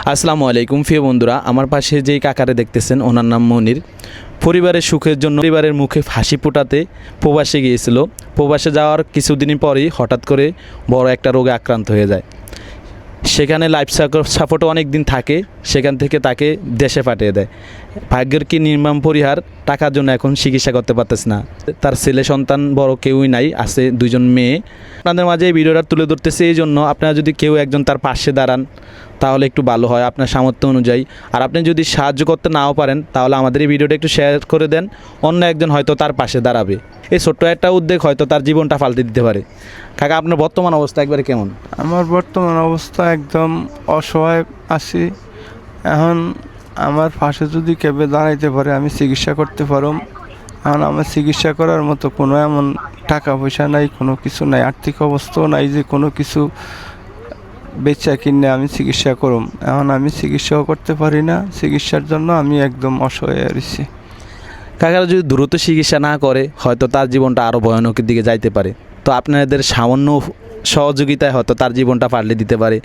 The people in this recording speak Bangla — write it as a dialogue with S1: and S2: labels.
S1: আসসালামু আলাইকুম প্রিয় বন্ধুরা, আমার পাশে যেই কাকারে দেখতেছেন ওনার নাম মনির। পরিবারের সুখের জন্য পরিবারের মুখে হাসি ফোটাতে প্রবাসে গিয়েছিল। প্রবাসে যাওয়ার কিছুদিন পরেই হঠাৎ করে বড় একটা রোগে আক্রান্ত হয়ে যায়। সেখানে লাইফ সাপোর্টও অনেক দিন থাকে, সেখান থেকে তাকে দেশে পাঠিয়ে দেয়। ভাগ্যের কি নির্মম পরিহার, টাকার জন্য এখন চিকিৎসা করতে পারতেছে না। তার ছেলে সন্তান বড় কেউই নাই, আছে দুইজন মেয়ে। আপনাদের মাঝে এই ভিডিওটা তুলে ধরতেছে এই জন্য, আপনারা যদি কেউ একজন তার পাশে দাঁড়ান তাহলে একটু ভালো হয় আপনার সামর্থ্য অনুযায়ী। আর আপনি যদি সাহায্য করতে নাও পারেন তাহলে আমাদের এই ভিডিওটা একটু শেয়ার করে দেন, অন্য একজন হয়তো তার পাশে দাঁড়াবে। এই ছোট্ট একটা উদ্যোগ হয়তো তার জীবনটা পাল্টে দিতে পারে। কাকা, আপনার বর্তমান অবস্থা একবারে কেমন?
S2: আমার বর্তমান অবস্থা একদম অসহায় আছি। এখন আমার পাশে যদি কেউ দাঁড়াইতে পারে আমি চিকিৎসা করতে পারম। এখন আমার চিকিৎসা করার মতো কোনো এমন টাকা পয়সা নাই, কোনো কিছু নাই, আর্থিক অবস্থাও নাই যে কোনো কিছু বেচা কিনে আমি চিকিৎসা করুম। এখন আমি চিকিৎসাও করতে পারি না, চিকিৎসার জন্য আমি একদম অসহায় রয়েছি।
S1: কাকারা যদি দ্রুত চিকিৎসা না করে হয়তো তার জীবনটা আরও ভয়ানকের দিকে যাইতে পারে। তো আপনাদের সামান্য সহযোগিতায় হয়তো তার জীবনটা পাল্টে দিতে পারে।